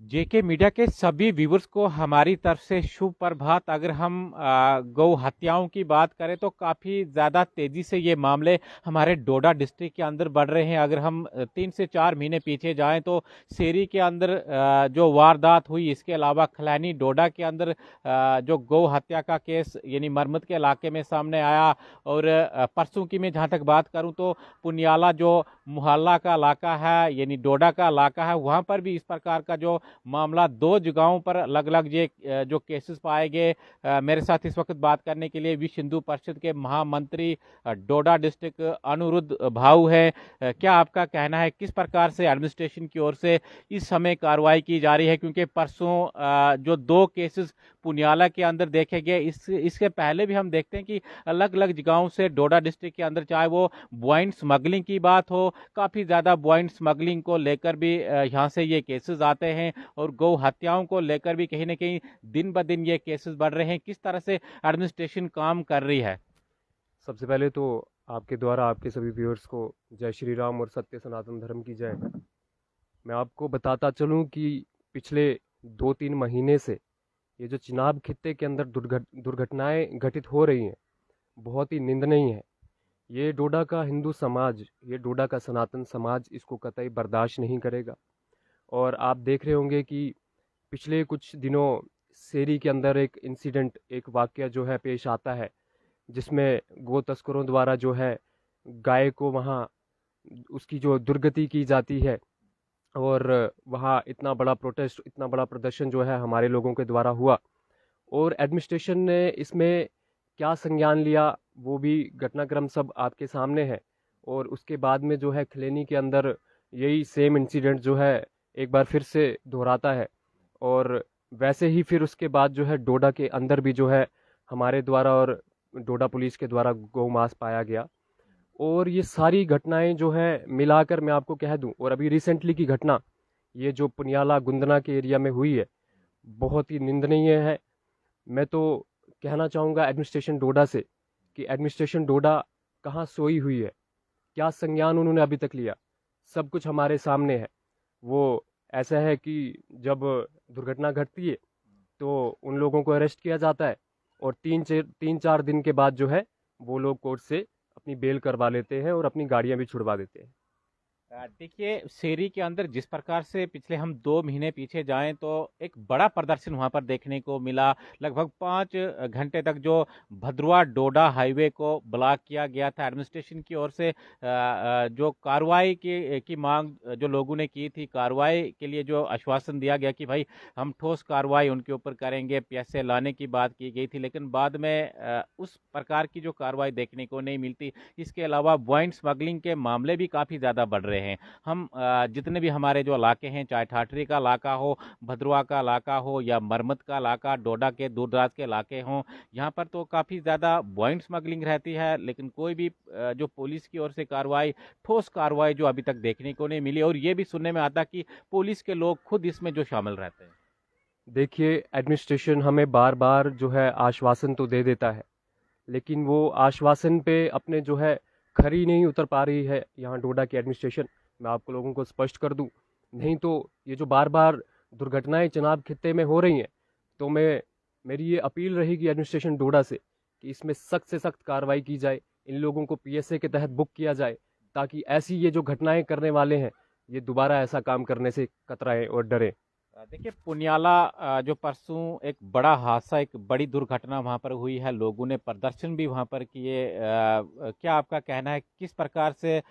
जेके media के सभी viewers को हमारी तरफ से शुभ प्रभात। अगर हम गौ हत्याओं की बात करें तो काफ़ी ज़्यादा तेज़ी से ये मामले हमारे डोडा डिस्ट्रिक्ट के अंदर बढ़ रहे हैं। अगर हम 3 से 4 महीने पीछे जाएं तो सेरी के अंदर जो वारदात हुई, इसके अलावा खलैनी डोडा के अंदर जो गौ हत्या का केस यानी मरमत के इलाके में सामने आया। और परसों की मैं जहाँ तक बात करूँ तो पुनियाला जो मोहल्ला का इलाका है यानी डोडा का इलाका है, वहाँ पर भी इस प्रकार का जो मामला 2 जगहों पर अलग अलग ये जो केसेस पाए गए। मेरे साथ इस वक्त बात करने के लिए विश्व हिंदू परिषद के महामंत्री डोडा डिस्ट्रिक्ट अनुरुद्ध भाऊ है। क्या आपका कहना है, किस प्रकार से एडमिनिस्ट्रेशन की ओर से इस समय कार्रवाई की जा रही है? क्योंकि परसों जो 2 केसेस पुनियाला के अंदर देखे गए, इसके पहले भी हम देखते हैं कि अलग अलग जगहों से डोडा डिस्ट्रिक्ट के अंदर, चाहे वो ब्वाइंट स्मगलिंग की बात हो, काफ़ी ज़्यादा ब्वाइंट स्मगलिंग को लेकर भी यहाँ से ये केसेस आते हैं। और गौ हत्याओं को लेकर भी कहीं ना कहीं दिन ब दिन ये केसेस बढ़ रहे हैं। किस तरह से एडमिनिस्ट्रेशन काम कर रही है? सबसे पहले तो आपके द्वारा आपके सभी व्यूअर्स को जय श्री राम और सत्य सनातन धर्म की जय। मैं आपको बताता चलूं कि पिछले 2-3 महीने से ये जो चिनाब खित्ते के अंदर दुर्घटनाएं घटित हो रही हैं, बहुत ही निंदनीय है। ये डोडा का हिंदू समाज, ये डोडा का सनातन समाज इसको कतई बर्दाश्त नहीं करेगा। और आप देख रहे होंगे कि पिछले कुछ दिनों सेरी के अंदर एक इंसिडेंट, एक वाकया जो है पेश आता है, जिसमें गो तस्करों द्वारा जो है गाय को वहाँ उसकी जो दुर्गति की जाती है। और वहाँ इतना बड़ा प्रोटेस्ट, इतना बड़ा प्रदर्शन जो है हमारे लोगों के द्वारा हुआ। और एडमिनिस्ट्रेशन ने इसमें क्या संज्ञान लिया वो भी घटनाक्रम सब आपके सामने है। और उसके बाद में जो है खलेनी के अंदर यही सेम इंसिडेंट जो है एक बार फिर से दोहराता है। और वैसे ही फिर उसके बाद जो है डोडा के अंदर भी जो है हमारे द्वारा और डोडा पुलिस के द्वारा गौ मांस पाया गया। और ये सारी घटनाएं जो है मिलाकर मैं आपको कह दूं, और अभी रिसेंटली की घटना ये जो पुनियाला गुंदना के एरिया में हुई है, बहुत ही निंदनीय है। मैं तो कहना चाहूँगा एडमिनिस्ट्रेशन डोडा से कि एडमिनिस्ट्रेशन डोडा कहाँ सोई हुई है, क्या संज्ञान उन्होंने अभी तक लिया। सब कुछ हमारे सामने है। वो ऐसा है कि जब दुर्घटना घटती है तो उन लोगों को अरेस्ट किया जाता है, और 3-4 दिन के बाद जो है वो लोग कोर्ट से अपनी बेल करवा लेते हैं और अपनी गाड़ियां भी छुड़वा देते हैं। देखिए, सेरी के अंदर जिस प्रकार से पिछले हम 2 महीने पीछे जाएं तो एक बड़ा प्रदर्शन वहां पर देखने को मिला। लगभग 5 घंटे तक जो भद्रवा डोडा हाईवे को ब्लॉक किया गया था एडमिनिस्ट्रेशन की ओर से। जो कार्रवाई की मांग जो लोगों ने की थी, कार्रवाई के लिए जो आश्वासन दिया गया कि भाई हम ठोस कार्रवाई उनके ऊपर करेंगे, पैसे लाने की बात की गई थी, लेकिन बाद में उस प्रकार की जो कार्रवाई देखने को नहीं मिलती। इसके अलावा ब्वाइंट स्मगलिंग के मामले भी काफ़ी ज़्यादा बढ़ रहे हैं। हम जितने भी हमारे जो इलाके हैं, चाहे ठाठरी का इलाका हो, भद्रवा का इलाका हो या मरमत का इलाका, डोडा के दूर दराज के इलाके हों, यहाँ पर तो काफ़ी ज़्यादा ब्वाइंट स्मगलिंग रहती है, लेकिन कोई भी जो पुलिस की ओर से कार्रवाई, ठोस कार्रवाई जो अभी तक देखने को नहीं मिली। और ये भी सुनने में आता कि पुलिस के लोग खुद इसमें जो शामिल रहते हैं। देखिए, एडमिनिस्ट्रेशन हमें बार बार जो है आश्वासन तो दे देता है, लेकिन वो आश्वासन पे अपने जो है खरी नहीं उतर पा रही है यहाँ डोडा की एडमिनिस्ट्रेशन। मैं आपको लोगों को स्पष्ट कर दूं, नहीं तो ये जो बार बार दुर्घटनाएं चनाब खित्ते में हो रही हैं, तो मेरी ये अपील रहेगी एडमिनिस्ट्रेशन डोडा से कि इसमें सख्त से सख्त कार्रवाई की जाए, इन लोगों को पीएसए के तहत बुक किया जाए, ताकि ऐसी ये जो घटनाएं करने वाले हैं ये दोबारा ऐसा काम करने से कतराएं और डरें। देखिए, पुनियाला जो परसों एक बड़ा हादसा, एक बड़ी दुर्घटना वहां पर हुई है, लोगों ने प्रदर्शन भी वहां पर किए। क्या आपका कहना है, किस प्रकार से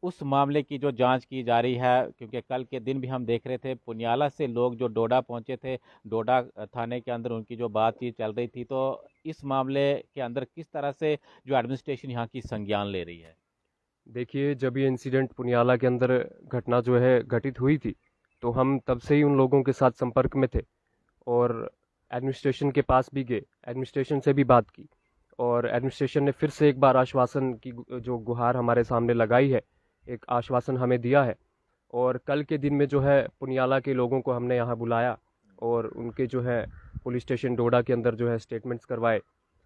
उस मामले की जो जांच की जा रही है? क्योंकि कल के दिन भी हम देख रहे थे पुनियाला से लोग जो डोडा पहुंचे थे, डोडा थाने के अंदर उनकी जो बातचीत चल रही थी, तो इस मामले के अंदर किस तरह से जो एडमिनिस्ट्रेशन यहाँ की संज्ञान ले रही है? देखिए, जब ये इंसिडेंट पुनियाला के अंदर घटना जो है घटित हुई थी, तो हम तब से ही उन लोगों के साथ संपर्क में थे और एडमिनिस्ट्रेशन के पास भी गए, एडमिनिस्ट्रेशन से भी बात की। और एडमिनिस्ट्रेशन ने फिर से एक बार आश्वासन की जो गुहार हमारे सामने लगाई है, एक आश्वासन हमें दिया है। और कल के दिन में जो है पुनियाला के लोगों को हमने यहाँ बुलाया और उनके जो है पुलिस स्टेशन डोडा के अंदर जो है स्टेटमेंट्स करवाए।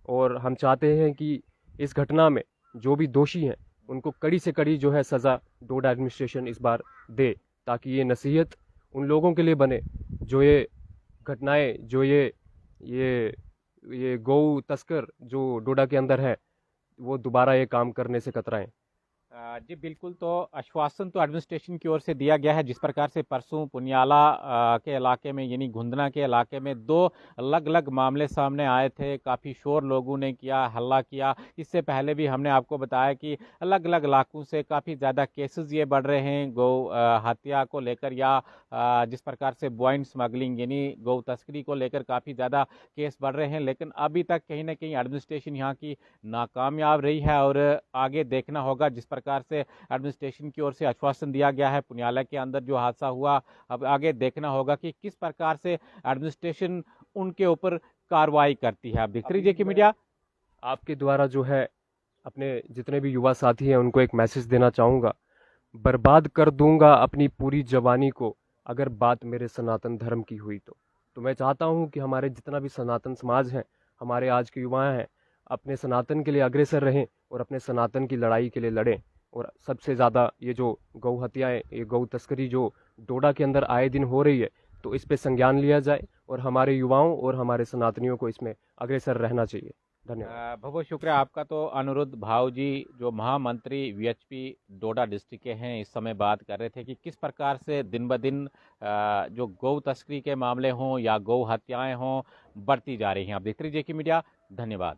और हम चाहते हैं कि इस घटना में जो भी दोषी हैं उनको कड़ी से कड़ी जो है सज़ा डोडा एडमिनिस्ट्रेशन इस बार दे, ताकि ये नसीहत उन लोगों के लिए बने जो ये घटनाएं, जो ये ये गौ तस्कर जो डोडा के अंदर है, वो दोबारा ये काम करने से कतराएं। जी बिल्कुल। तो आश्वासन तो एडमिनिस्ट्रेशन की ओर से दिया गया है। जिस प्रकार से परसों पुनियाला के इलाके में यानी घुंदना के इलाके में दो अलग अलग मामले सामने आए थे, काफ़ी शोर लोगों ने किया, हल्ला किया। इससे पहले भी हमने आपको बताया कि अलग अलग इलाकों से काफ़ी ज़्यादा केसेस ये बढ़ रहे हैं गौ हत्या को लेकर, या जिस प्रकार से बॉइंट स्मगलिंग यानी गौ तस्करी को लेकर काफ़ी ज़्यादा केस बढ़ रहे हैं। लेकिन अभी तक कहीं ना कहीं एडमिनिस्ट्रेशन यहाँ की नाकामयाब रही है और आगे देखना होगा। जिस प्रकार से एडमिनिस्ट्रेशन की ओर से आश्वासन दिया गया है पुनियाला के अंदर जो हादसा हुआ, अब आगे देखना होगा कि किस प्रकार से एडमिनिस्ट्रेशन उनके ऊपर कार्रवाई करती है। आप देख अभी लीजिए कि मैं मीडिया आपके द्वारा जो है अपने जितने भी युवा साथी हैं उनको एक मैसेज देना चाहूँगा। बर्बाद कर दूंगा अपनी पूरी जवानी को अगर बात मेरे सनातन धर्म की हुई तो मैं चाहता हूँ कि हमारे जितना भी सनातन समाज है, हमारे आज के युवा हैं, अपने सनातन के लिए अग्रसर रहें और अपने सनातन की लड़ाई के लिए लड़ें। और सबसे ज़्यादा ये जो गौ हत्याएं, ये गौ तस्करी जो डोडा के अंदर आए दिन हो रही है, तो इस पे संज्ञान लिया जाए और हमारे युवाओं और हमारे सनातनियों को इसमें अग्रसर रहना चाहिए। धन्यवाद। बहुत बहुत शुक्रिया आपका। तो अनुरुद्ध भाव जी जो महामंत्री वीएचपी डोडा डिस्ट्रिक्ट के हैं, इस समय बात कर रहे थे कि किस प्रकार से दिन ब दिन जो गौ तस्करी के मामले हों या गौ हत्याएं हों बढ़ती जा रही हैं। आप देखते रहिए कि मीडिया। धन्यवाद।